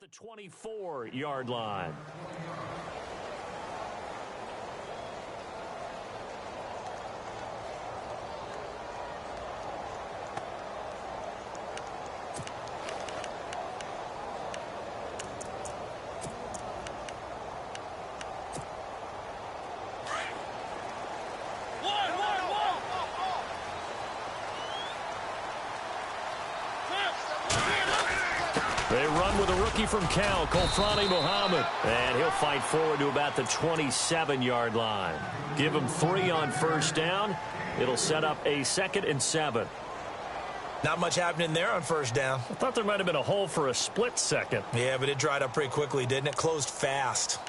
the 24-yard line. They run with a rookie from Cal, Kolfrani Muhammad. And he'll fight forward to about the 27-yard line. Give him 3 on first down. It'll set up a 2nd and 7. Not much happening there on first down. I thought there might have been a hole for a split second. Yeah, but it dried up pretty quickly, didn't it? Closed fast.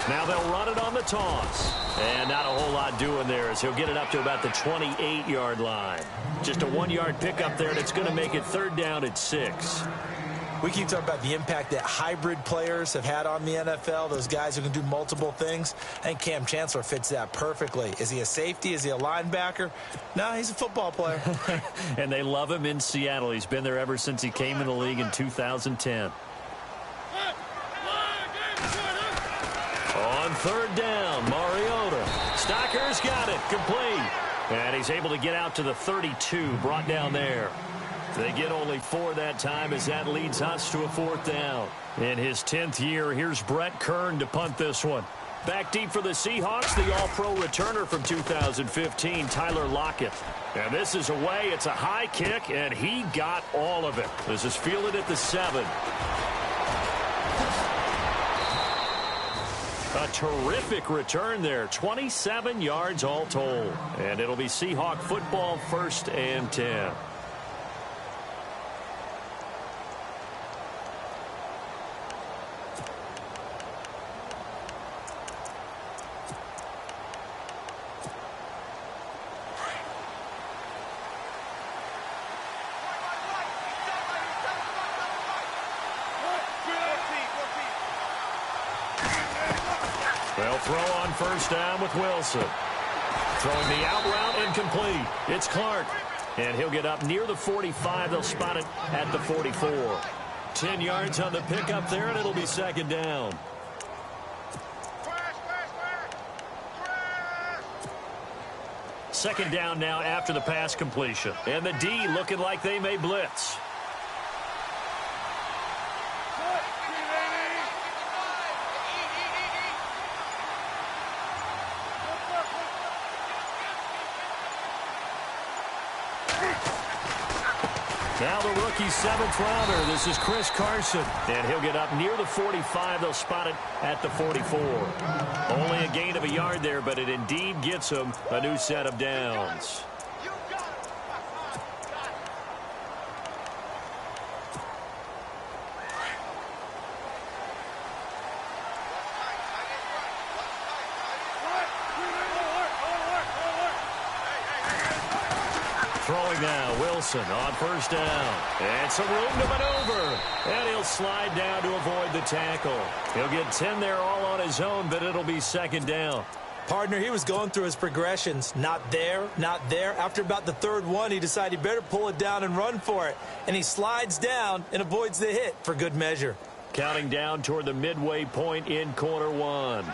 Now they'll run it on the toss. And not a whole lot doing there as he'll get it up to about the 28-yard line. Just a 1-yard pickup there, and it's going to make it 3rd down at 6. We keep talking about the impact that hybrid players have had on the NFL, those guys who can do multiple things. I think Cam Chancellor fits that perfectly. Is he a safety? Is he a linebacker? No, he's a football player. And they love him in Seattle. He's been there ever since he came in the league in 2010. On 3rd down, Mariota. Stocker's got it, complete. And he's able to get out to the 32, brought down there. They get only 4 that time as that leads us to a 4th down. In his 10th year, here's Brett Kern to punt this one. Back deep for the Seahawks, the all-pro returner from 2015, Tyler Lockett. And this is away. It's a high kick, and he got all of it. This is fielded at the 7. A terrific return there. 27 yards all told. And it'll be Seahawk football, 1st and 10. They'll throw on first down with Wilson. Throwing the out route incomplete. It's Clark. And he'll get up near the 45. They'll spot it at the 44. 10 yards on the pickup there, and it'll be 2nd down. Second down now after the pass completion. And the D looking like they may blitz. Now the rookie 7th rounder. This is Chris Carson. And he'll get up near the 45. They'll spot it at the 44. Only a gain of a yard there, but it indeed gets him a new set of downs. Throwing now, Wilson on first down. And some room to maneuver. And he'll slide down to avoid the tackle. He'll get 10 there all on his own, but it'll be 2nd down. Partner, he was going through his progressions. Not there, not there. After about the 3rd one, he decided he better pull it down and run for it. And he slides down and avoids the hit for good measure. Counting down toward the midway point in quarter 1.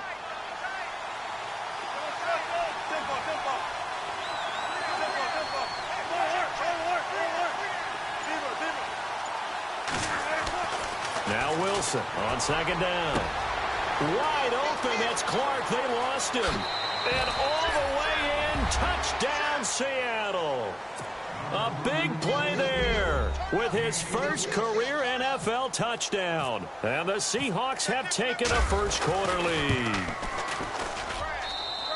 Now Wilson on 2nd down. Wide open. That's Clark. They lost him. And all the way in. Touchdown, Seattle. A big play there with his first career NFL touchdown. And the Seahawks have taken a first-quarter lead.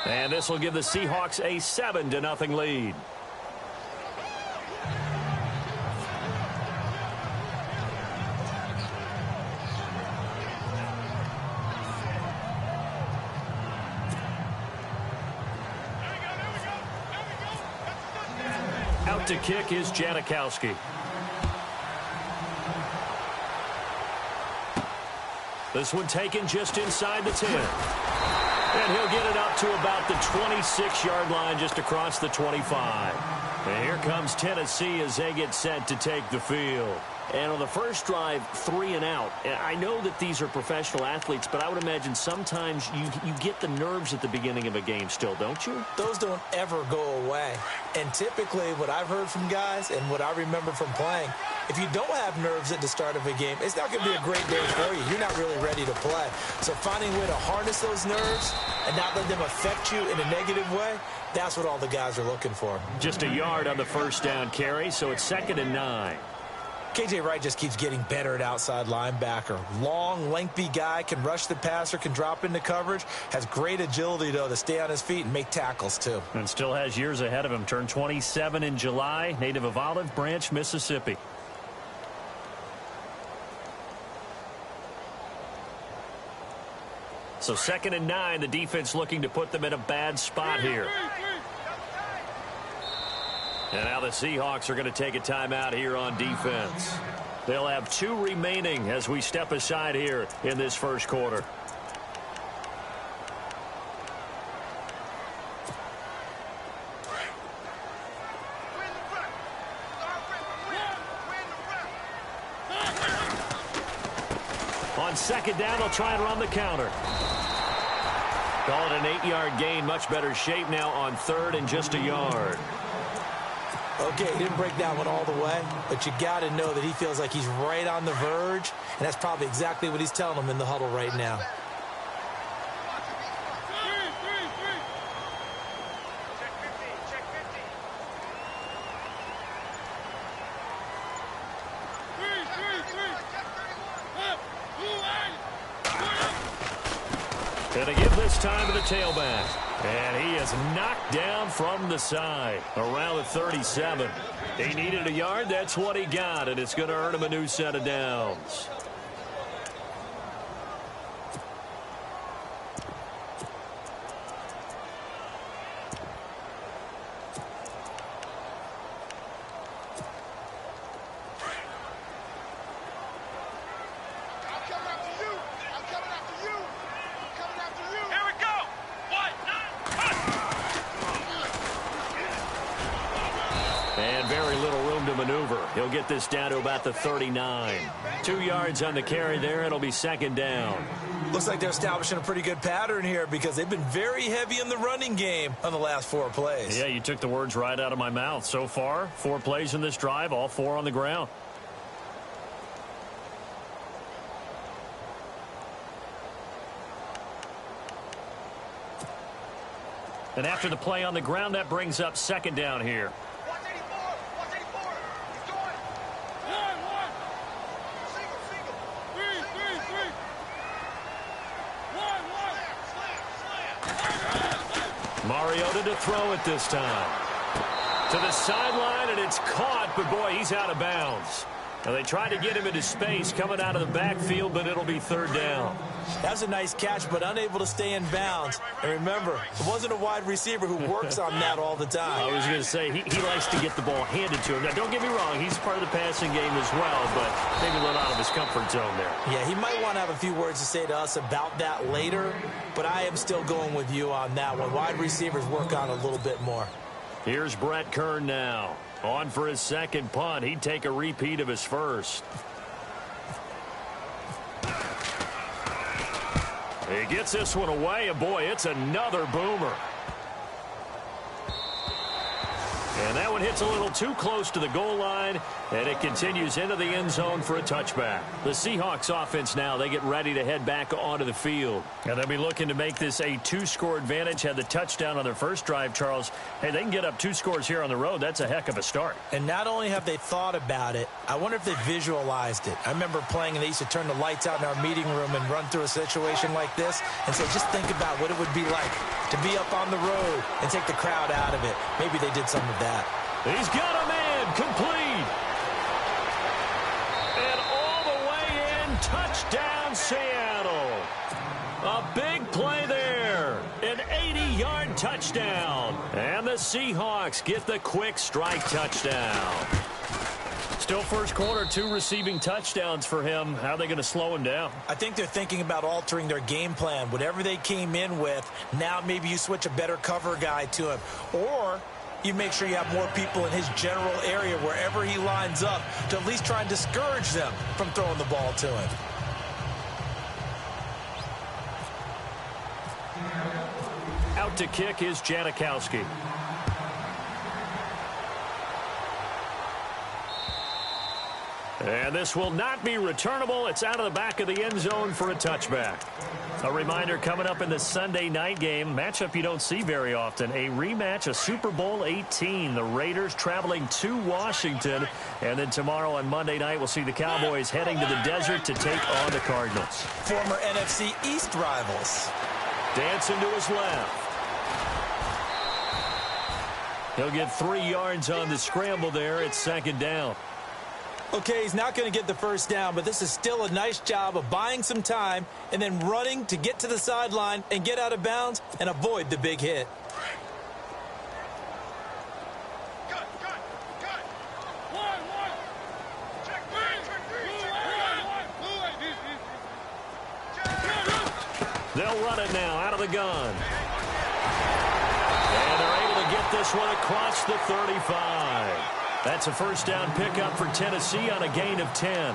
And this will give the Seahawks a 7-0 lead. Out to kick is Janikowski. This one taken just inside the 10. And he'll get it up to about the 26-yard line, just across the 25. And here comes Tennessee as they get set to take the field. And on the first drive, 3 and out. I know that these are professional athletes, but I would imagine sometimes you get the nerves at the beginning of a game still, don't you? Those don't ever go away. And typically what I've heard from guys and what I remember from playing, if you don't have nerves at the start of a game, it's not going to be a great day for you. You're not really ready to play. So finding a way to harness those nerves and not let them affect you in a negative way, that's what all the guys are looking for. Just a yard on the first down carry, so it's 2nd and 9. KJ Wright just keeps getting better at outside linebacker. Long, lengthy guy, can rush the passer, can drop into coverage. Has great agility, though, to stay on his feet and make tackles, too. And still has years ahead of him. Turned 27 in July, native of Olive Branch, Mississippi. So 2nd and 9, the defense looking to put them in a bad spot here. And now the Seahawks are going to take a timeout here on defense. They'll have 2 remaining as we step aside here in this first quarter. On 2nd down, they'll try and run the counter. Call it an 8-yard gain. Much better shape now on 3rd and just a yard. Okay, he didn't break that one all the way, but you got to know that he feels like he's right on the verge, and that's probably exactly what he's telling them in the huddle right now. And they give this time to the tailback. And he is knocked down from the side around the 37. He needed a yard. That's what he got, and it's going to earn him a new set of downs. He'll get this down to about the 39. 2 yards on the carry there. It'll be 2nd down. Looks like they're establishing a pretty good pattern here because they've been very heavy in the running game on the last 4 plays. Yeah, you took the words right out of my mouth. So far, 4 plays in this drive, all 4 on the ground. And after the play on the ground, that brings up 2nd down here. Mariota to throw it this time. To the sideline, and it's caught, but boy, he's out of bounds. Now they tried to get him into space coming out of the backfield, but it'll be 3rd down. That was a nice catch, but unable to stay in bounds. And remember, it wasn't a wide receiver who works on that all the time. I was going to say, he likes to get the ball handed to him. Now, don't get me wrong, he's part of the passing game as well, but maybe a little out of his comfort zone there. Yeah, he might want to have a few words to say to us about that later, but I am still going with you on that one. Wide receivers work on a little bit more. Here's Brett Kern now. On for his 2nd punt. He'd take a repeat of his first. He gets this one away, and boy, it's another boomer. And that one hits a little too close to the goal line, and it continues into the end zone for a touchback. The Seahawks offense now, they get ready to head back onto the field. And they'll be looking to make this a 2-score advantage. Had the touchdown on their first drive, Charles. Hey, they can get up 2 scores here on the road. That's a heck of a start. And not only have they thought about it, I wonder if they visualized it. I remember playing, and they used to turn the lights out in our meeting room and run through a situation like this. And so just think about what it would be like to be up on the road and take the crowd out of it. Maybe they did some of that. He's got a man complete. And all the way in, touchdown Seattle. A big play there. An 80-yard touchdown. And the Seahawks get the quick strike touchdown. Still first quarter, 2 receiving touchdowns for him. How are they going to slow him down? I think they're thinking about altering their game plan. Whatever they came in with, now maybe you switch a better cover guy to him. Or you make sure you have more people in his general area wherever he lines up to at least try and discourage them from throwing the ball to him. Out to kick is Janikowski. And this will not be returnable. It's out of the back of the end zone for a touchback. A reminder coming up in the Sunday night game, matchup you don't see very often, a rematch of Super Bowl 18. The Raiders traveling to Washington. And then tomorrow on Monday night, we'll see the Cowboys heading to the desert to take on the Cardinals. Former NFC East rivals. Dancing to his left. He'll get 3 yards on the scramble there. It's second down. Okay, he's not going to get the first down, but this is still a nice job of buying some time and then running to get to the sideline and get out of bounds and avoid the big hit. They'll run it now out of the gun. And they're able to get this one across the 35. That's a first down pickup for Tennessee on a gain of 10.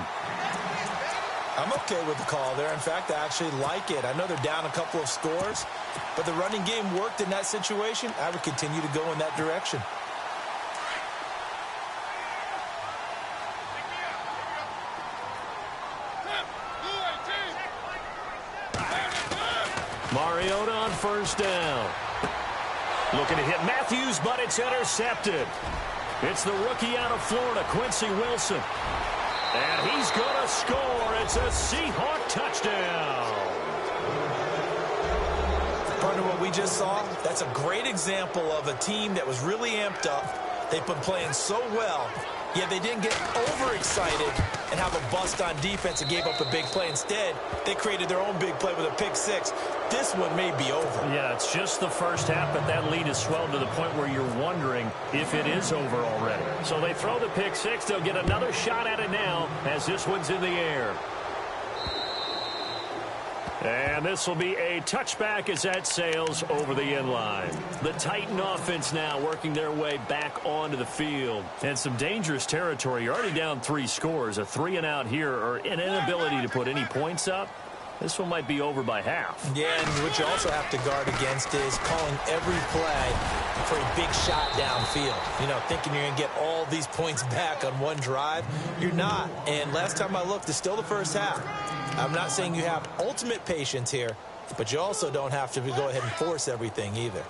I'm okay with the call there. In fact, I actually like it. I know they're down a couple of scores, but the running game worked in that situation. I would continue to go in that direction. Mariota on first down. Looking to hit Matthews, but it's intercepted. It's the rookie out of Florida, Quincy Wilson. And he's going to score. It's a Seahawk touchdown. Partner, what we just saw, that's a great example of a team that was really amped up. They've been playing so well, yet they didn't get overexcited and have a bust on defense and gave up a big play. Instead, they created their own big play with a pick six. This one may be over. Yeah, it's just the first half, but that lead has swelled to the point where you're wondering if it is over already. So they throw the pick six. They'll get another shot at it now as this one's in the air. And this will be a touchback as that sails over the end line. The Titan offense now working their way back onto the field. And some dangerous territory. You're already down 3 scores. A 3-and-out here or an inability to put any points up. This one might be over by half. Yeah, and what you also have to guard against is calling every play for a big shot downfield. You know, thinking you're going to get all these points back on one drive. You're not. And last time I looked, it's still the first half. I'm not saying you have ultimate patience here, but you also don't have to go ahead and force everything either.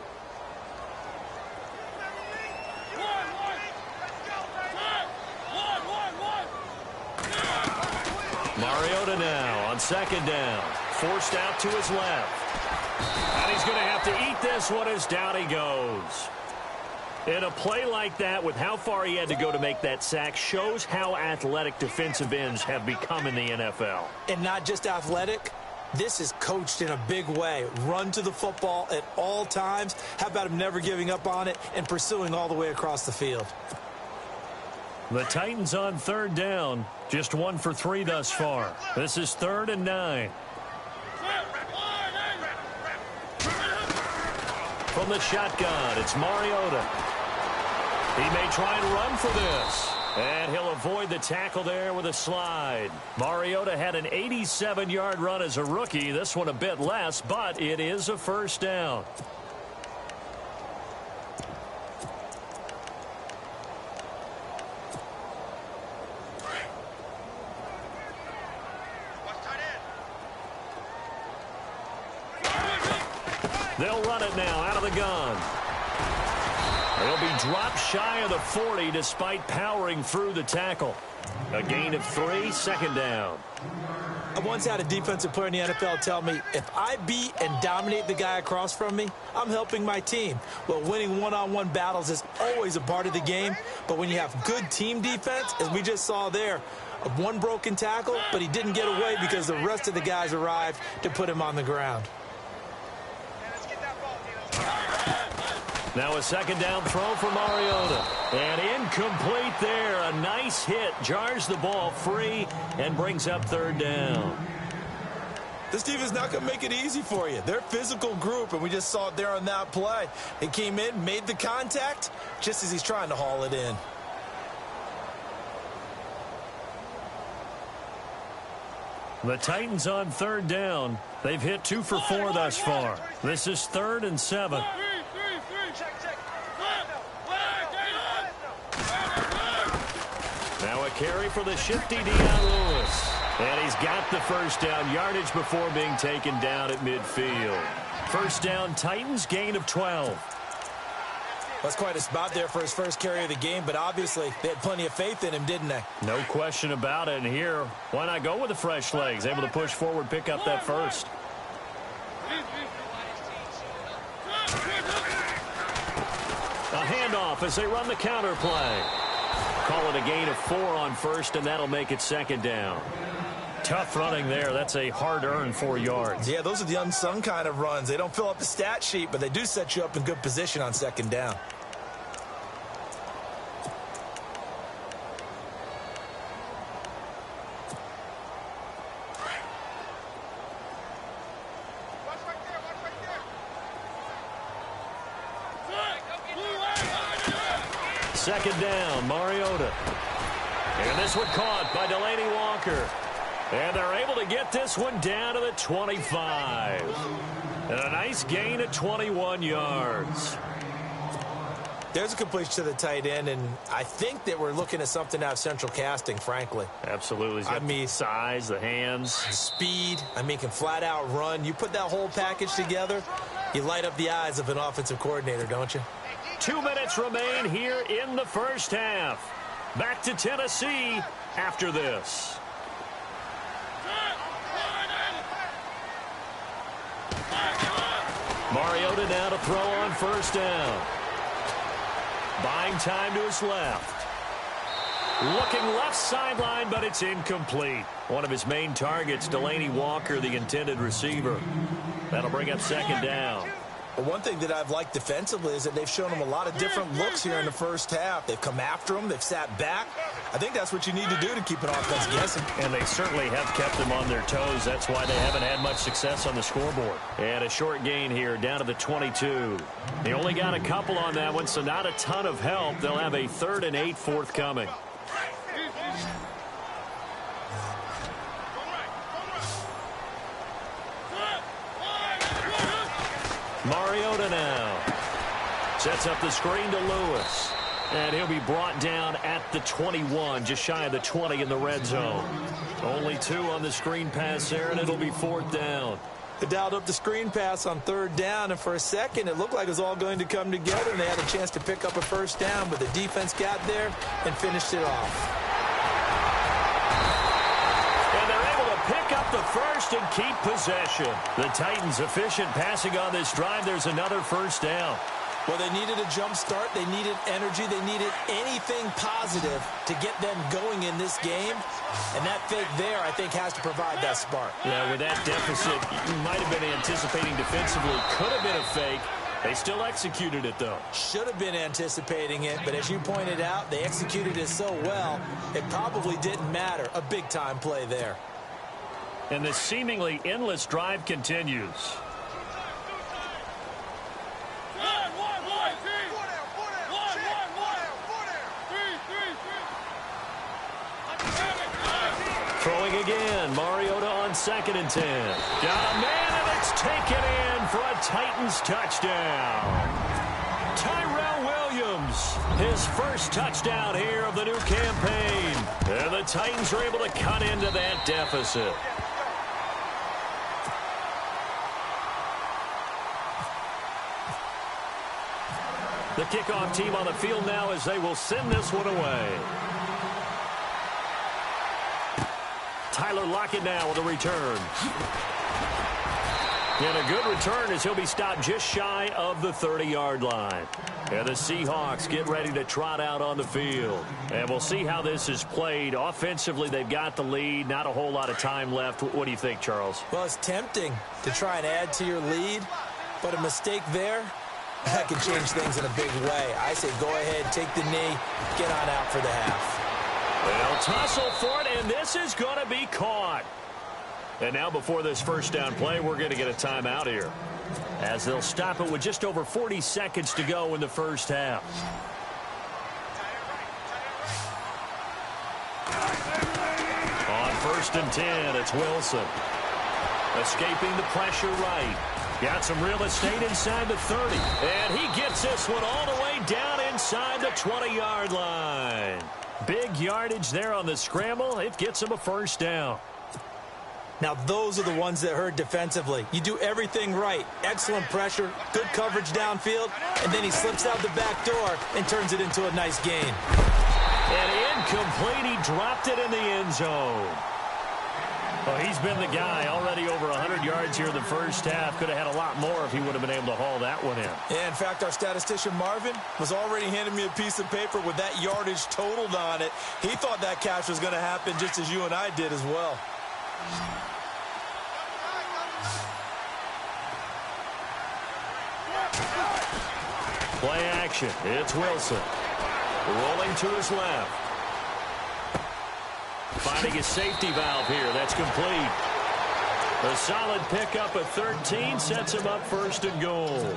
Mariota now on second down. Forced out to his left. And he's going to have to eat this one as down he goes. In a play like that, with how far he had to go to make that sack, shows how athletic defensive ends have become in the NFL. And not just athletic, this is coached in a big way. Run to the football at all times. How about him never giving up on it and pursuing all the way across the field? The Titans on third down. Just 1 for 3 thus far. This is 3rd and 9. From the shotgun, it's Mariota. He may try and run for this. And he'll avoid the tackle there with a slide. Mariota had an 87-yard run as a rookie. This one a bit less, but it is a first down. They'll run it now out of the gun. They'll be dropped shy of the 40 despite powering through the tackle. A gain of 3, second down. I once had a defensive player in the NFL tell me, if I beat and dominate the guy across from me, I'm helping my team. Well, winning one-on-one battles is always a part of the game, but when you have good team defense, as we just saw there, one broken tackle, but he didn't get away because the rest of the guys arrived to put him on the ground. Now a second down throw for Mariota. And incomplete there. A nice hit. Jars the ball free and brings up third down. This defense is not going to make it easy for you. They're a physical group, and we just saw it there on that play. He came in, made the contact, just as he's trying to haul it in. The Titans on third down. They've hit 2 for 4 thus far. This is 3rd and 7. Now a carry for the shifty Dion Lewis. And he's got the first down yardage before being taken down at midfield. First down, Titans, gain of 12. That's quite a spot there for his first carry of the game, but obviously they had plenty of faith in him, didn't they? No question about it. And here, why not go with the fresh legs? Able to push forward, pick up that first. A handoff as they run the counter play. Call it a gain of 4 on first, and that'll make it second down. Tough running there. That's a hard-earned 4 yards. Yeah, those are the unsung kind of runs. They don't fill up the stat sheet, but they do set you up in good position on second down. Second down, Mariota. And this one caught by Delanie Walker. And they're able to get this one down to the 25. And a nice gain of 21 yards. There's a completion to the tight end, and I think that we're looking at something out of Central Casting, frankly. Absolutely. He's got the size, the hands. Speed. I mean, can flat out run. You put that whole package together, you light up the eyes of an offensive coordinator, don't you? 2 minutes remain here in the first half. Back to Tennessee after this. Mariota now to throw on first down. Buying time to his left. Looking left sideline, but it's incomplete. One of his main targets, Delanie Walker, the intended receiver. That'll bring up second down. Well, one thing that I've liked defensively is that they've shown him a lot of different looks here in the first half. They've come after him. They've sat back. I think that's what you need to do to keep an offense guessing. And they certainly have kept them on their toes. That's why they haven't had much success on the scoreboard. And a short gain here down to the 22. They only got a couple on that one, so not a ton of help. They'll have a 3rd and 8 forthcoming. Mariota now sets up the screen to Lewis. And he'll be brought down at the 21, just shy of the 20 in the red zone. Only 2 on the screen pass there, and it'll be 4th down. They dialed up the screen pass on 3rd down, and for a second it looked like it was all going to come together, and they had a chance to pick up a first down, but the defense got there and finished it off. And they're able to pick up the first and keep possession. The Titans efficient passing on this drive. There's another first down. Well, they needed a jump start. They needed energy. They needed anything positive to get them going in this game. And that fake there, I think, has to provide that spark. Yeah, with that deficit, you might have been anticipating defensively. Could have been a fake. They still executed it, though. Should have been anticipating it, but as you pointed out, they executed it so well, it probably didn't matter. A big-time play there. And the seemingly endless drive continues. Throwing again, Mariota on 2nd and 10. Got a man, and it's taken in for a Titans touchdown. Tyrell Williams, his first touchdown here of the new campaign. And the Titans are able to cut into that deficit. The kickoff team on the field now as they will send this one away. Tyler Lockett now with a return. And a good return as he'll be stopped just shy of the 30-yard line. And the Seahawks get ready to trot out on the field. And we'll see how this is played. Offensively, they've got the lead. Not a whole lot of time left. What do you think, Charles? Well, it's tempting to try and add to your lead, but a mistake there, That can change things in a big way. I say go ahead, take the knee, get on out for the half. They'll tussle for it, and this is going to be caught. And now before this first down play, we're going to get a timeout here, as they'll stop it with just over 40 seconds to go in the first half. On 1st and 10, it's Wilson. Escaping the pressure right. Got some real estate inside the 30. And he gets this one all the way down inside the 20-yard line. Big yardage there on the scramble. It gets him a first down. Now, those are the ones that hurt defensively. You do everything right. Excellent pressure, good coverage downfield, and then he slips out the back door and turns it into a nice gain. And incomplete. He dropped it in the end zone. Well, he's been the guy already over 100 yards here in the first half. Could have had a lot more if he would have been able to haul that one in. Yeah, in fact, our statistician Marvin was already handing me a piece of paper with that yardage totaled on it. He thought that catch was going to happen just as you and I did as well. Play action. It's Wilson. Rolling to his left. Finding a safety valve here. That's complete. A solid pickup of 13 sets him up 1st and goal.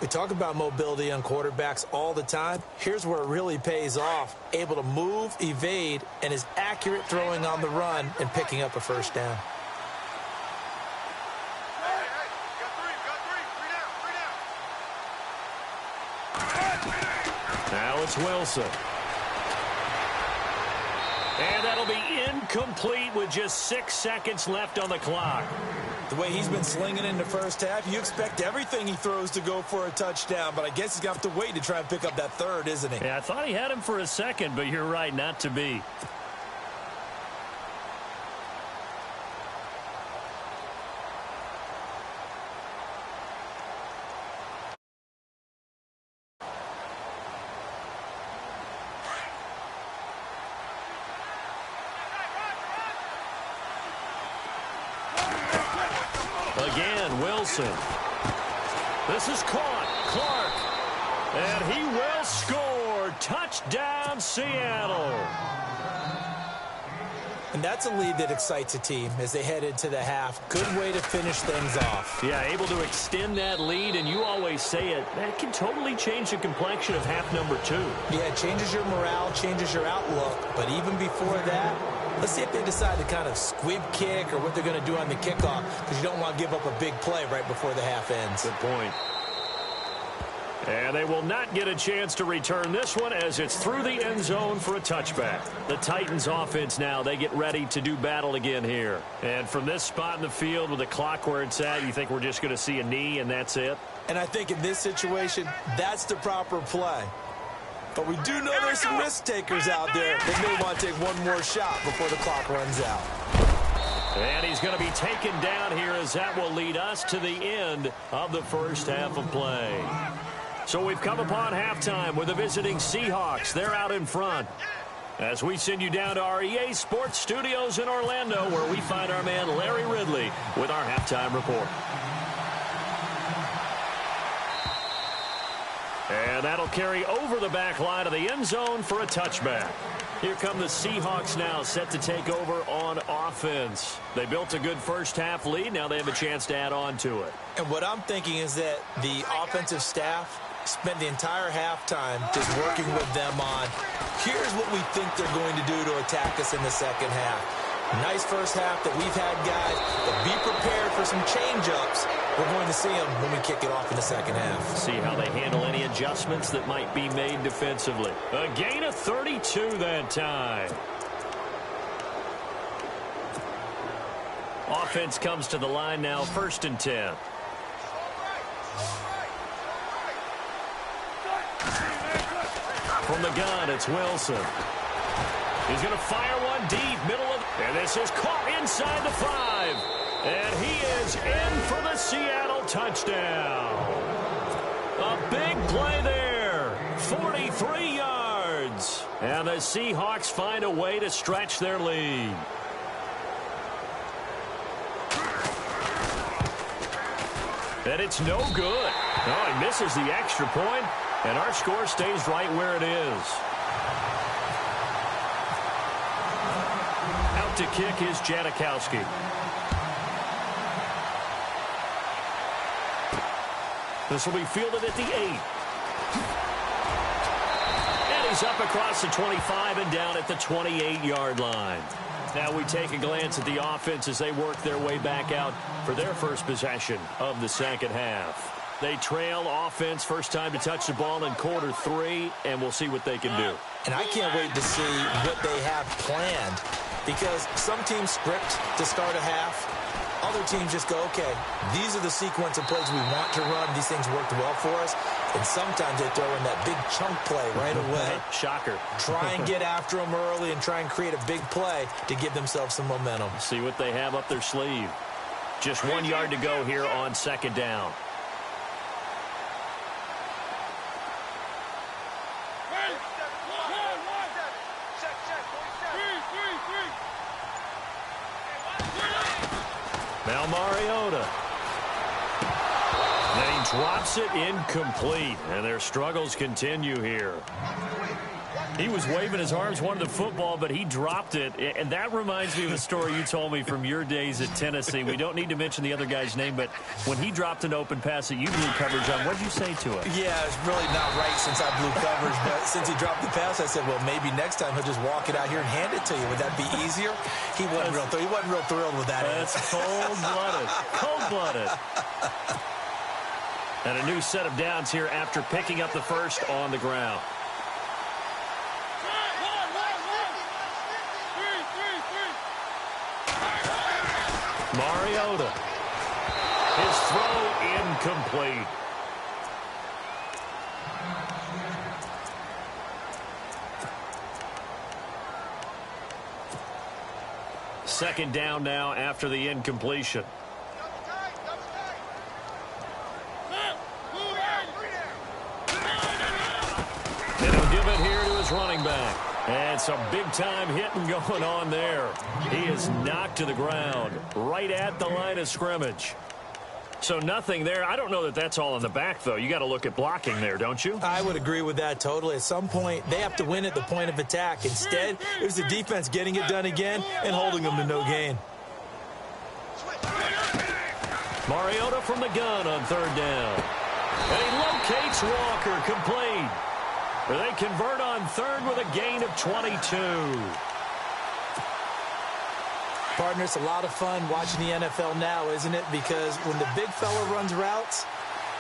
We talk about mobility on quarterbacks all the time. Here's where it really pays off. Able to move, evade, and is accurate throwing on the run and picking up a first down. Now it's Wilson. And that'll be incomplete with just 6 seconds left on the clock. The way he's been slinging in the first half, you expect everything he throws to go for a touchdown, but I guess he's going to have to wait to try and pick up that third, isn't he? Yeah, I thought he had him for a second, but you're right, not to be. Again, Wilson. This is caught. Clark. And he will score. Touchdown, Seattle. And that's a lead that excites a team as they head into the half. Good way to finish things off. Yeah, able to extend that lead, and you always say it, that can totally change the complexion of half number 2. Yeah, it changes your morale, changes your outlook. But even before that, let's see if they decide to kind of squib kick or what they're going to do on the kickoff, because you don't want to give up a big play right before the half ends. Good point. And they will not get a chance to return this one as it's through the end zone for a touchback. The Titans offense now, they get ready to do battle again here. And from this spot in the field with the clock where it's at, you think we're just going to see a knee and that's it? And I think in this situation, that's the proper play. But we do know there's some risk takers out there that may want to take one more shot before the clock runs out. And he's going to be taken down here as that will lead us to the end of the first half of play. So we've come upon halftime with the visiting Seahawks. They're out in front. As we send you down to our EA Sports Studios in Orlando, where we find our man Larry Ridley with our halftime report. And that'll carry over the back line of the end zone for a touchback. Here come the Seahawks now, set to take over on offense. They built a good first half lead. Now they have a chance to add on to it. And what I'm thinking is that the offensive staff spent the entire halftime just working with them on, here's what we think they're going to do to attack us in the second half. Nice first half that we've had, guys, but be prepared for some change-ups. We're going to see them when we kick it off in the second half. See how they handle any adjustments that might be made defensively. A gain of 32 that time. Offense comes to the line now, 1st and 10. From the gun, it's Wilson. He's going to fire one deep, middle of, and this is caught inside the 5. And he is in for the Seattle touchdown. A big play there, 43 yards. And the Seahawks find a way to stretch their lead. And it's no good. Oh, he misses the extra point, and our score stays right where it is. Out to kick is Janikowski. This will be fielded at the 8. And he's up across the 25 and down at the 28-yard line. Now we take a glance at the offense as they work their way back out for their first possession of the second half. They trail offense, first time to touch the ball in quarter 3, and we'll see what they can do. And I can't wait to see what they have planned, because some teams script to start a half. Other teams just go, okay, these are the sequence of plays we want to run. These things worked well for us. And sometimes they throw in that big chunk play right away. Shocker. Try and get after them early and try and create a big play to give themselves some momentum. See what they have up their sleeve. Just 1 yard to go here on second down. Now Mariota. Then he drops it incomplete, and their struggles continue here. He was waving his arms, wanted the football, but he dropped it. And that reminds me of a story you told me from your days at Tennessee. We don't need to mention the other guy's name, but when he dropped an open pass that you blew coverage on, what did you say to him? Yeah, it's really not right since I blew coverage, but since he dropped the pass, I said, well, maybe next time he'll just walk it out here and hand it to you. Would that be easier? He wasn't real thrilled with that. That's cold-blooded. Cold-blooded. And a new set of downs here after picking up the first on the ground. Mariota. His throw incomplete. Second down now after the incompletion. And he'll give it here to his running back. And some big-time hitting going on there. He is knocked to the ground right at the line of scrimmage. So nothing there. I don't know that that's all in the back, though. You got to look at blocking there, don't you? I would agree with that totally. At some point, they have to win at the point of attack. Instead, it was the defense getting it done again and holding them to no gain. Mariota from the gun on third down. And he locates Walker, complete. They convert on third with a gain of 22. Partner, it's a lot of fun watching the NFL now, isn't it? Because when the big fella runs routes,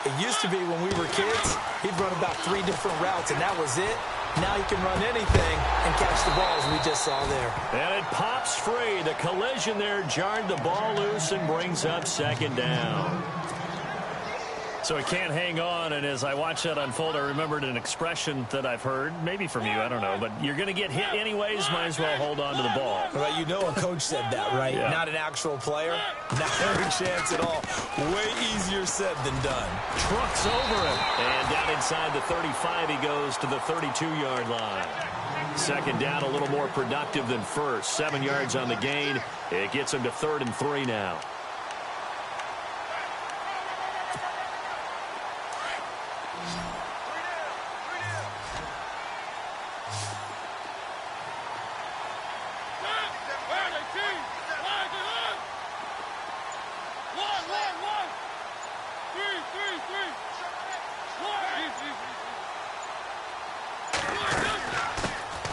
it used to be when we were kids, he'd run about 3 different routes, and that was it. Now he can run anything and catch the ball, as we just saw there. And it pops free. The collision there jarred the ball loose and brings up second down. So he can't hang on, and as I watch that unfold, I remembered an expression that I've heard, maybe from you, I don't know, but you're going to get hit anyways, might as well hold on to the ball. Well, you know a coach said that, right? Yeah. Not an actual player. Not a chance at all. Way easier said than done. Trucks over him, and down inside the 35 he goes to the 32-yard line. Second down, a little more productive than first. 7 yards on the gain. It gets him to 3rd and 3 now.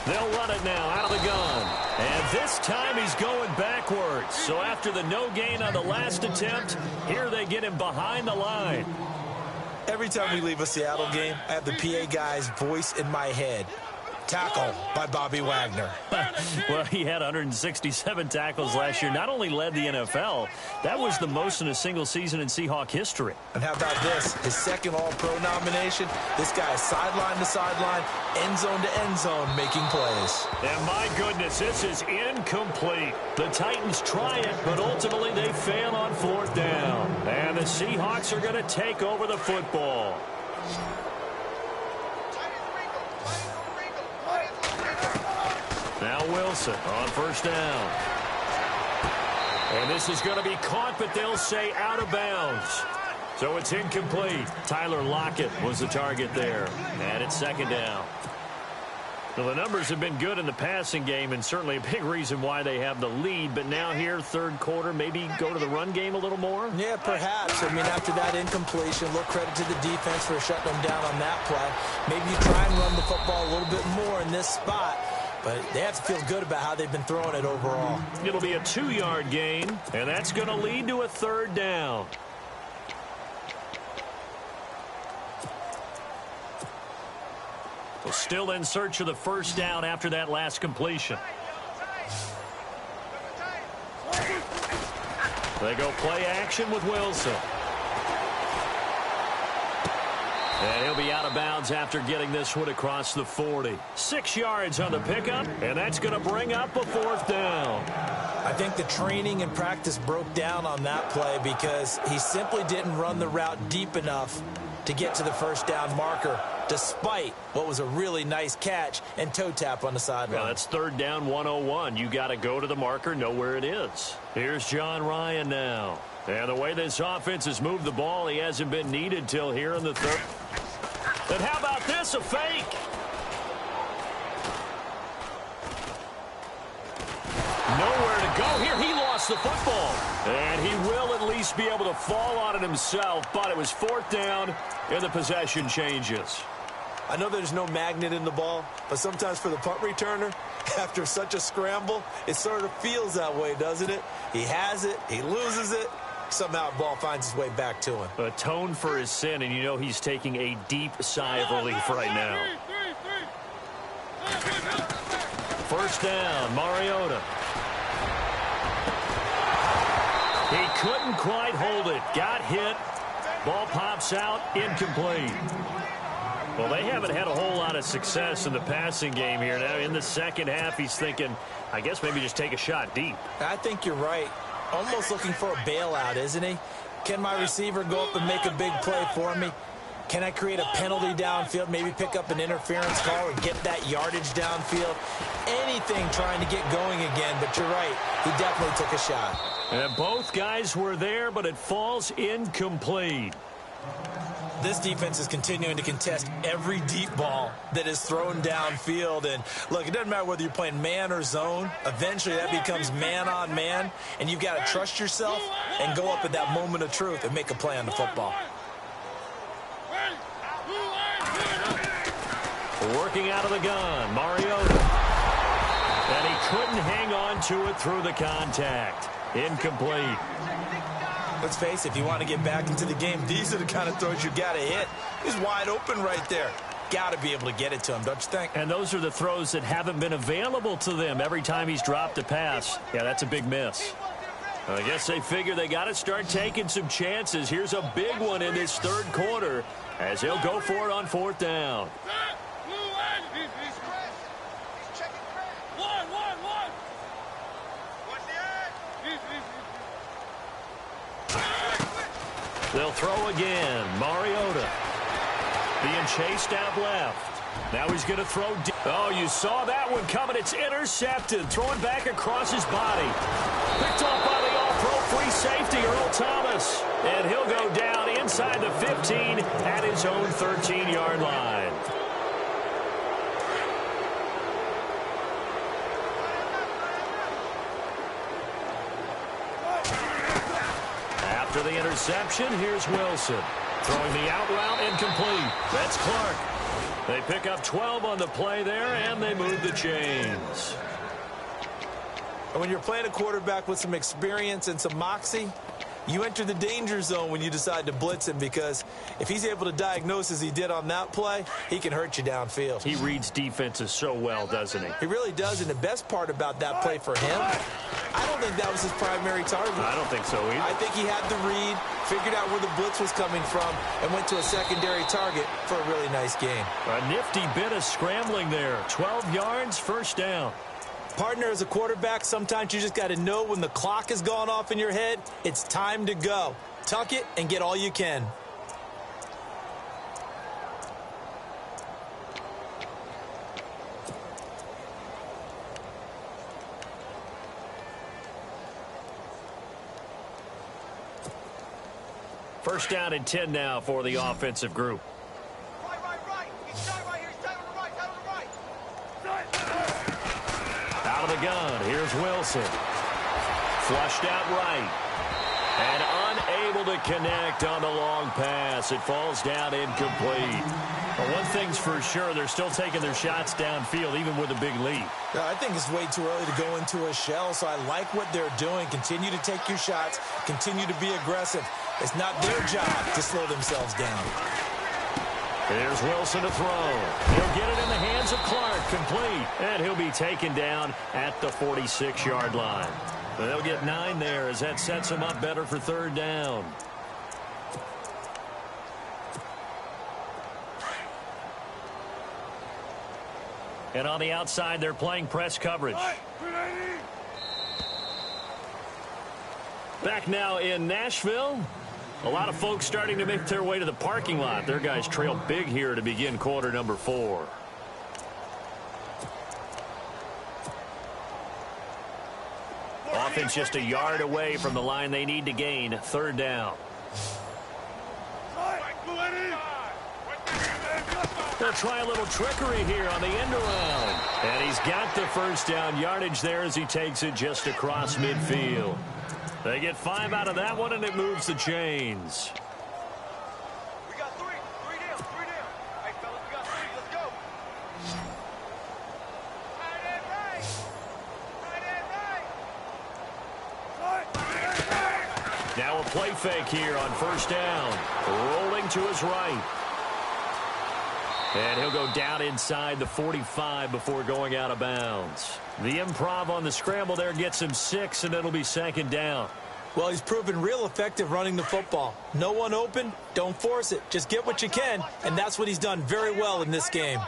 They'll run it now out of the gun. And this time he's going backwards. So after the no gain on the last attempt, here they get him behind the line. Every time we leave a Seattle game, I have the PA guy's voice in my head. Tackle by Bobby Wagner. Well, he had 167 tackles last year. Not only led the NFL, that was the most in a single season in Seahawk history. And how about this? His second All-Pro nomination. This guy is sideline to sideline, end zone to end zone, making plays. And my goodness, this is incomplete. The Titans try it, but ultimately they fail on 4th down. And the Seahawks are going to take over the football. Now Wilson on first down. And this is going to be caught, but they'll say out of bounds. So it's incomplete. Tyler Lockett was the target there. And it's second down. Well, the numbers have been good in the passing game, and certainly a big reason why they have the lead. But now here, third quarter, maybe go to the run game a little more? Yeah, perhaps. I mean, after that incompletion, little credit to the defense for shutting them down on that play. Maybe you try and run the football a little bit more in this spot. But they have to feel good about how they've been throwing it overall. It'll be a 2-yard gain, and that's going to lead to a third down. Well, still in search of the first down after that last completion. They go play action with Wilson. And he'll be out of bounds after getting this one across the 40. 6 yards on the pickup, and that's going to bring up a fourth down. I think the training and practice broke down on that play because he simply didn't run the route deep enough to get to the first down marker, despite what was a really nice catch and toe tap on the sideline. Well, that's third down 101. You got to go to the marker, know where it is. Here's John Ryan now. And the way this offense has moved the ball, he hasn't been needed till here in the third. And how about this, a fake? Nowhere to go here. He lost the football. And he will at least be able to fall on it himself, but it was fourth down, and the possession changes. I know there's no magnet in the ball, but sometimes for the punt returner, after such a scramble, it sort of feels that way, doesn't it? He has it, he loses it, somehow the ball finds its way back to him. Atone for his sin, and you know he's taking a deep sigh of relief right now. First down, Mariota. He couldn't quite hold it. Got hit. Ball pops out, incomplete. Well, they haven't had a whole lot of success in the passing game here. Now, in the second half, he's thinking, I guess maybe just take a shot deep. I think you're right. Almost looking for a bailout, isn't he? Can my receiver go up and make a big play for me? Can I create a penalty downfield, maybe pick up an interference call or get that yardage downfield? Anything trying to get going again, but you're right. He definitely took a shot. And both guys were there, but it falls incomplete. This defense is continuing to contest every deep ball that is thrown downfield. And, look, it doesn't matter whether you're playing man or zone. Eventually that becomes man on man, and you've got to trust yourself and go up at that moment of truth and make a play on the football. Working out of the gun, Mariota. And he couldn't hang on to it through the contact. Incomplete. Let's face it, if you want to get back into the game, these are the kind of throws you got to hit. He's wide open right there. Got to be able to get it to him, don't you think? And those are the throws that haven't been available to them every time he's dropped a pass. Yeah, that's a big miss. I guess they figure they got to start taking some chances. Here's a big one in this third quarter as he'll go for it on fourth down. They'll throw again. Mariota being chased out left. Now he's going to throw deep. Oh, you saw that one coming. It's intercepted. Throwing back across his body. Picked off by the all-pro free safety, Earl Thomas. And he'll go down inside the 15 at his own 13-yard line. After the interception, here's Wilson. Throwing the out route incomplete. That's Clark. They pick up 12 on the play there, and they move the chains. And when you're playing a quarterback with some experience and some moxie, you enter the danger zone when you decide to blitz him, because if he's able to diagnose as he did on that play, he can hurt you downfield. He reads defenses so well, doesn't he? He really does, and the best part about that play for him, I don't think that was his primary target. I don't think so either. I think he had the read, figured out where the blitz was coming from, and went to a secondary target for a really nice game. A nifty bit of scrambling there. 12 yards, first down. Partner, as a quarterback, sometimes you just got to know when the clock has gone off in your head, it's time to go. Tuck it and get all you can. First down and 10 now for the offensive group. Right. He's tight right here. He's tight on the right. Out of the gun, here's Wilson. Flushed out right. And unable to connect on the long pass. It falls down incomplete. Well, one thing's for sure, they're still taking their shots downfield, even with a big lead. I think it's way too early to go into a shell, so I like what they're doing. Continue to take your shots. Continue to be aggressive. It's not their job to slow themselves down. Here's Wilson to throw. He'll get it in the hands of Clark, complete. And he'll be taken down at the 46-yard line. They'll get 9 there as that sets them up better for third down. And on the outside, they're playing press coverage. Back now in Nashville. A lot of folks starting to make their way to the parking lot. Their guys trail big here to begin quarter number 4. Offense just a yard away from the line they need to gain. Third down. They'll try a little trickery here on the end around. And he's got the first down yardage there as he takes it just across midfield. They get 5 out of that one, and it moves the chains. We got 3. 3 down. 3 down. Hey, fellas, we got 3. Let's go. Now a play fake here on first down. Rolling to his right. And he'll go down inside the 45 before going out of bounds. The improv on the scramble there gets him 6, and it'll be second down. Well, he's proven real effective running the football. No one open, don't force it. Just get what you can, and that's what he's done very well in this game.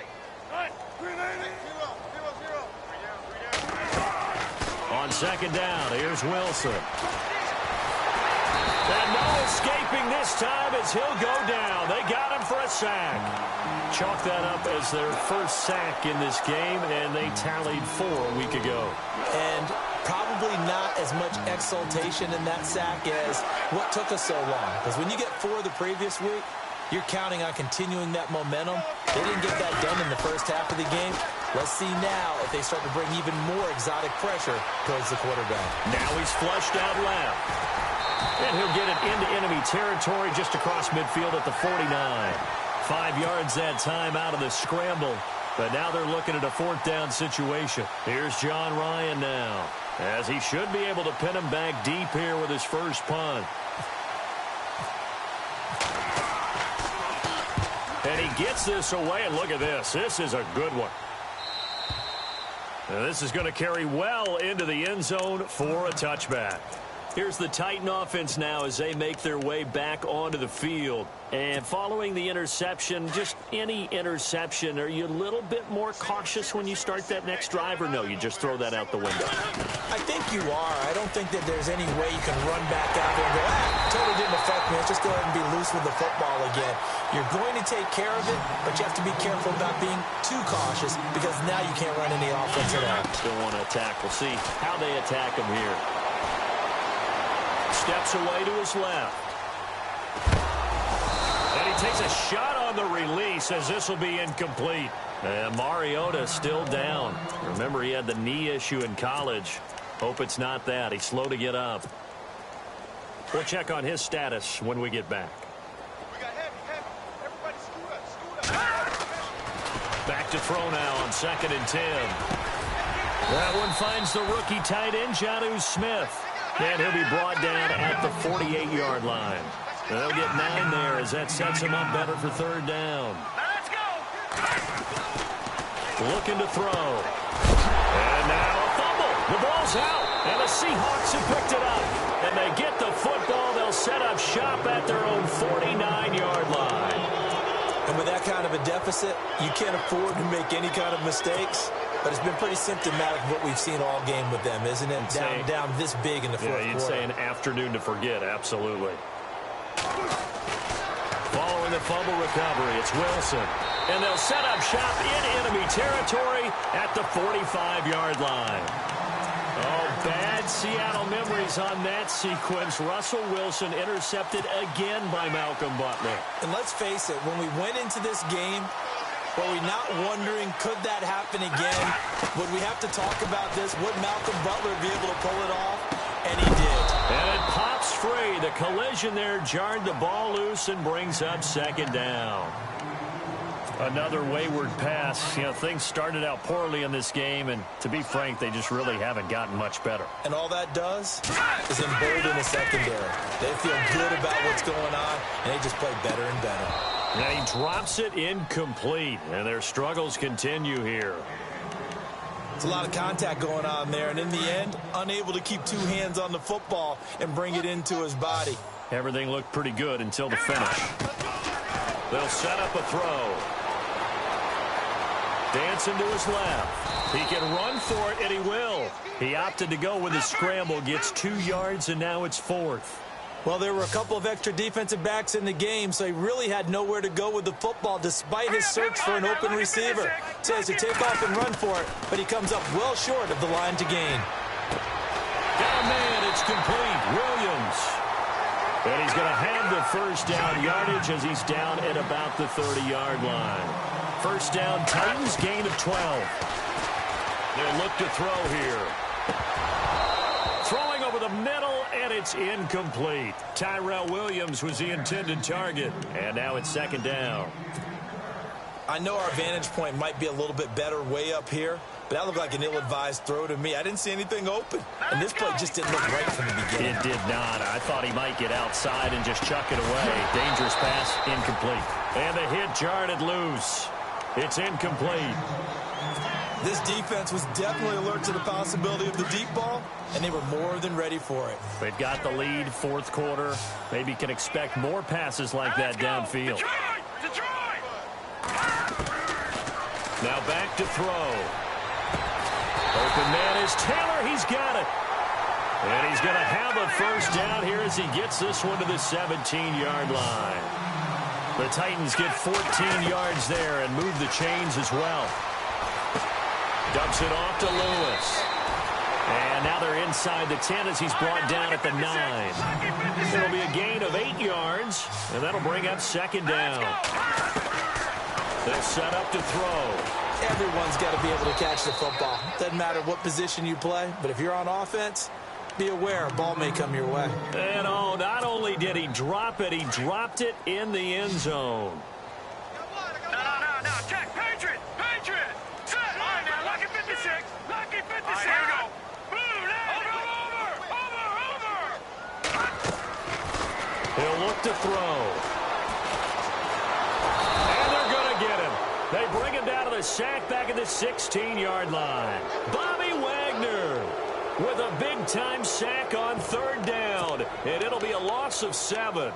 On second down, here's Wilson. And no escaping this time as he'll go down. They got him for a sack. Chalk that up as their first sack in this game, and they tallied 4 a week ago. And probably not as much exultation in that sack as what took us so long. Because when you get 4 the previous week, you're counting on continuing that momentum. They didn't get that done in the first half of the game. Let's see now if they start to bring even more exotic pressure towards the quarterback. Now he's flushed out left. And he'll get it into enemy territory just across midfield at the 49. 5 yards that time out of the scramble. But now they're looking at a fourth down situation. Here's John Ryan now, as he should be able to pin him back deep here with his first punt. And he gets this away, and look at this. This is a good one. And this is going to carry well into the end zone for a touchback. Here's the Titan offense now as they make their way back onto the field. And following the interception, just any interception, are you a little bit more cautious when you start that next drive, or no, you just throw that out the window? I think you are. I don't think that there's any way you can run back out there and go, totally didn't affect me. Let's just go ahead and be loose with the football again. You're going to take care of it, but you have to be careful about being too cautious because now you can't run any offense at all. Still want to attack. We'll see how they attack him here. Steps away to his left. And he takes a shot on the release as this will be incomplete. And Mariota still down. Remember, he had the knee issue in college. Hope it's not that. He's slow to get up. We'll check on his status when we get back. We got heavy. Everybody scoot up. Back to throw now on 2nd and 10. That one finds the rookie tight end, Jonnu Smith. And he'll be brought down at the 48-yard line. They'll get 9 there as that sets him up better for third down. Let's go. Looking to throw. And now a fumble. The ball's out. And the Seahawks have picked it up. And they get the football. They'll set up shop at their own 49-yard line. And with that kind of a deficit, you can't afford to make any kind of mistakes. But it's been pretty symptomatic of what we've seen all game with them, isn't it? Down this big in the fourth quarter. Yeah, you'd say an afternoon to forget, absolutely. Following the fumble recovery, it's Wilson. And they'll set up shop in enemy territory at the 45-yard line. Oh, bad And Seattle memories on that sequence. Russell Wilson intercepted again by Malcolm Butler. And let's face it, when we went into this game, were we not wondering, could that happen again? Would we have to talk about this? Would Malcolm Butler be able to pull it off? And he did. And it pops free. The collision there jarred the ball loose and brings up second down. Another wayward pass. You know, things started out poorly in this game, and to be frank, they just really haven't gotten much better. And all that does is embolden the secondary. They feel good about what's going on, and they just play better and better. And he drops it incomplete, and their struggles continue here. There's a lot of contact going on there, and in the end, unable to keep two hands on the football and bring it into his body. Everything looked pretty good until the finish. They'll set up a throw. Dancing to his left. He can run for it, and he will. He opted to go with his scramble, gets 2 yards, and now it's 4th. Well, there were a couple of extra defensive backs in the game, so he really had nowhere to go with the football despite his search for an open receiver. So he has to take off and run for it, but he comes up well short of the line to gain. Got a man, it's complete. Williams. And he's going to have the first down yardage as he's down at about the 30-yard line. First down, Titans, gain of 12. They'll look to throw here. Throwing over the middle, and it's incomplete. Tyrell Williams was the intended target, and now it's second down. I know our vantage point might be a little bit better way up here, but that looked like an ill-advised throw to me. I didn't see anything open, and this play just didn't look right from the beginning. It did not. I thought he might get outside and just chuck it away. Dangerous pass, incomplete. And the hit jarred it loose. It's incomplete. This defense was definitely alert to the possibility of the deep ball, and they were more than ready for it. They've got the lead, fourth quarter. Maybe can expect more passes like that downfield. Now back to throw. Open man is Taylor. He's got it. And he's going to have a first down here as he gets this one to the 17-yard line. The Titans get 14 yards there and move the chains as well. Dumps it off to Lewis. And now they're inside the 10 as he's brought down at the 9. It'll be a gain of 8 yards, and that'll bring up second down. They'll set up to throw. Everyone's got to be able to catch the football. Doesn't matter what position you play, but if you're on offense, be aware a ball may come your way. And oh, not only did he drop it, he dropped it in the end zone. No. Check. Patriot. Set. All right, now, lucky 56. Lucky 56. All right, here we go. Move now. Over. He'll look to throw. And they're going to get him. They bring him down to the sack back at the 16-yard line. Bobby Wagner with a big-time sack on third down. And it'll be a loss of 7.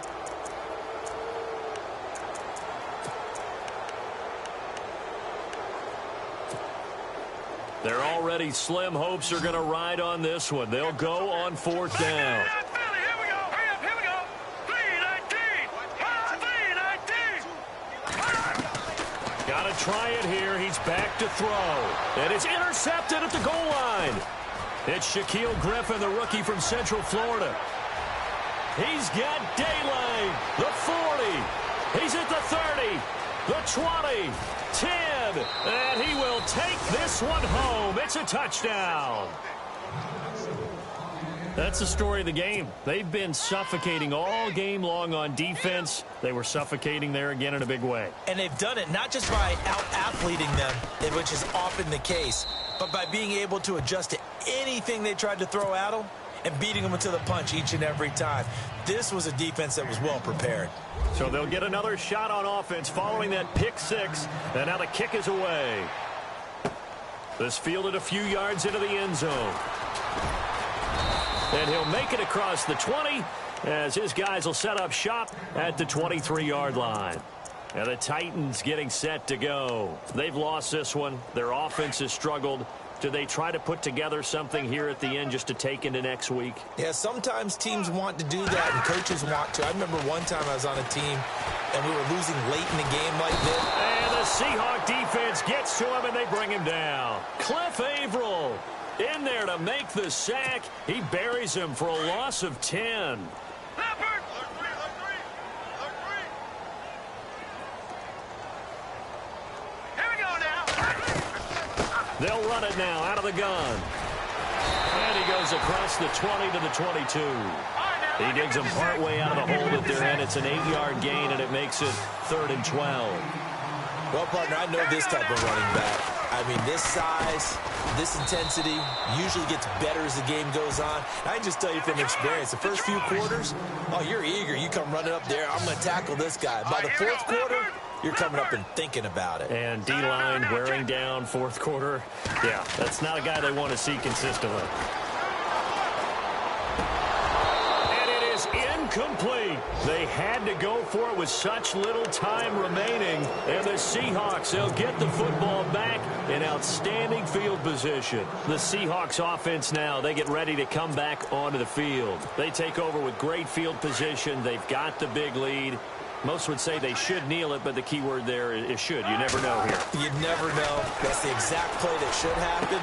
Their already slim hopes are going to ride on this one. They'll go on fourth down. Here we go. 3-19. Got to try it here. He's back to throw. And it's intercepted at the goal line. It's Shaquille Griffin, the rookie from Central Florida. He's got daylight. The 40. He's at the 30. The 20. 10. And he will take this one home. It's a touchdown. That's the story of the game. They've been suffocating all game long on defense. They were suffocating there again in a big way. And they've done it not just by out-athleting them, which is often the case, but by being able to adjust to anything they tried to throw at them and beating them to the punch each and every time. This was a defense that was well prepared. So they'll get another shot on offense following that pick six. And now the kick is away. This fielded a few yards into the end zone. And he'll make it across the 20 as his guys will set up shop at the 23-yard line. And the Titans getting set to go. They've lost this one. Their offense has struggled. Do they try to put together something here at the end just to take into next week? Yeah, sometimes teams want to do that and coaches want to. I remember one time I was on a team and we were losing late in the game like this. And the Seahawk defense gets to him and they bring him down. Cliff Averill In there to make the sack. He buries him for a loss of 10. Leopard! Here we go now. They'll run it now out of the gun. And he goes across the 20 to the 22. He digs him partway out of the hole that they're in. It's an 8-yard gain, and it makes it 3rd and 12. Well, partner, I know this type of running back. I mean, this size, this intensity usually gets better as the game goes on. I can just tell you from experience, the first few quarters, oh, you're eager. You come running up there. I'm going to tackle this guy. By the 4th quarter, you're coming up and thinking about it. And D-line wearing down 4th quarter. Yeah, that's not a guy they want to see consistently. Incomplete. They had to go for it with such little time remaining. And the Seahawks, they'll get the football back in outstanding field position. The Seahawks offense now, they get ready to come back onto the field. They take over with great field position. They've got the big lead. Most would say they should kneel it, but the key word there is should. You never know here. You never know. That's the exact play that should happen.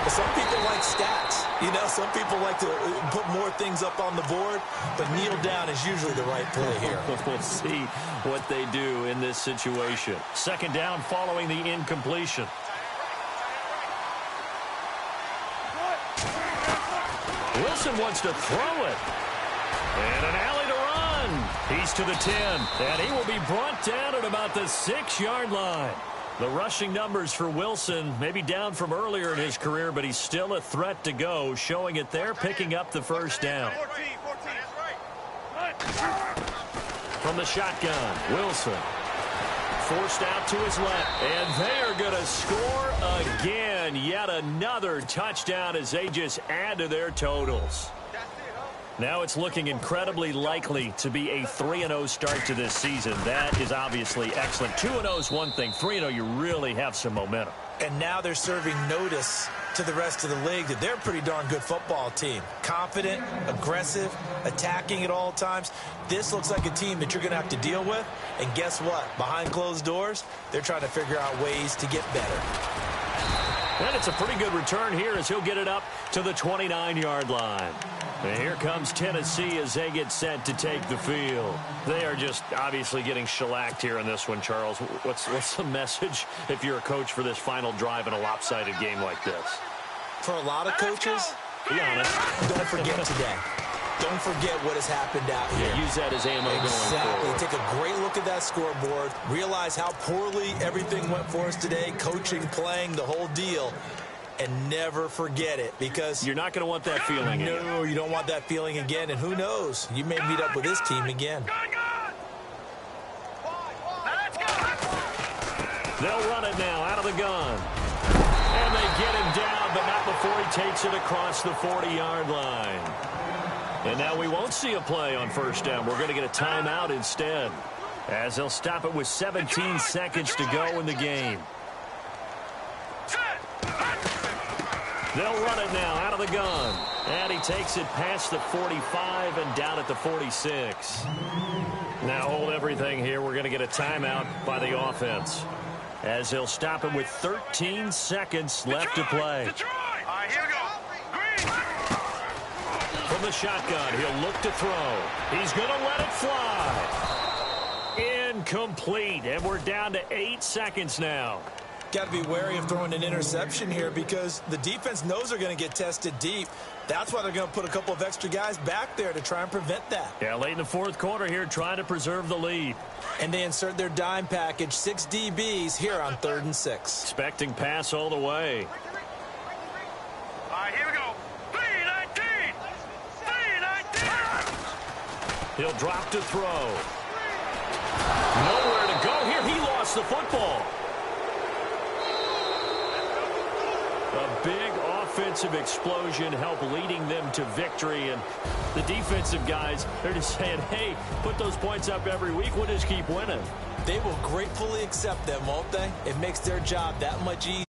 But some people like stats. You know, some people like to put more things up on the board, but kneel down is usually the right play here. We'll see what they do in this situation. 2nd down following the incompletion. Wilson wants to throw it. And an alley to run. He's to the 10. And he will be brought down at about the 6-yard line. The rushing numbers for Wilson maybe down from earlier in his career, but he's still a threat to go, showing it there, picking up the 1st down. From the shotgun, Wilson forced out to his left, and they are going to score again. Yet another touchdown as they just add to their totals. Now it's looking incredibly likely to be a 3-0 start to this season. That is obviously excellent. 2-0 is one thing. 3-0, you really have some momentum. And now they're serving notice to the rest of the league that they're a pretty darn good football team. Confident, aggressive, attacking at all times. This looks like a team that you're going to have to deal with. And guess what? Behind closed doors, they're trying to figure out ways to get better. And it's a pretty good return here as he'll get it up to the 29-yard line. And here comes Tennessee as they get set to take the field. They are just obviously getting shellacked here in this one, Charles. What's the message if you're a coach for this final drive in a lopsided game like this? For a lot of coaches, be honest, don't forget today. Don't forget what has happened out here. Yeah, use that as ammo going forward. Take a great look at that scoreboard. Realize how poorly everything went for us today. Coaching, playing, the whole deal. And never forget it, because you're not going to want that feeling again. No, you don't want that feeling again. And who knows? You may meet up with this team again. They'll run it now out of the gun. And they get him down, but not before he takes it across the 40-yard line. And now we won't see a play on 1st down. We're going to get a timeout instead, as they'll stop it with 17 seconds to go in the game. They'll run it now out of the gun. And he takes it past the 45 and down at the 46. Now hold everything here. We're going to get a timeout by the offense, as they'll stop it with 13 seconds left to play. From the shotgun, he'll look to throw. He's going to let it fly. Incomplete. And we're down to 8 seconds now. Got to be wary of throwing an interception here, because the defense knows they're going to get tested deep. That's why they're going to put a couple of extra guys back there to try and prevent that. Yeah, late in the 4th quarter here, trying to preserve the lead. And they insert their dime package, 6 DBs here on 3rd and 6. Expecting pass all the way. All right, here we go. 3-19. 3-19. He'll drop to throw. Nowhere to go here. He lost the football. A big offensive explosion helped leading them to victory. And the defensive guys, they're just saying, hey, put those points up every week. We'll just keep winning. They will gratefully accept them, won't they? It makes their job that much easier.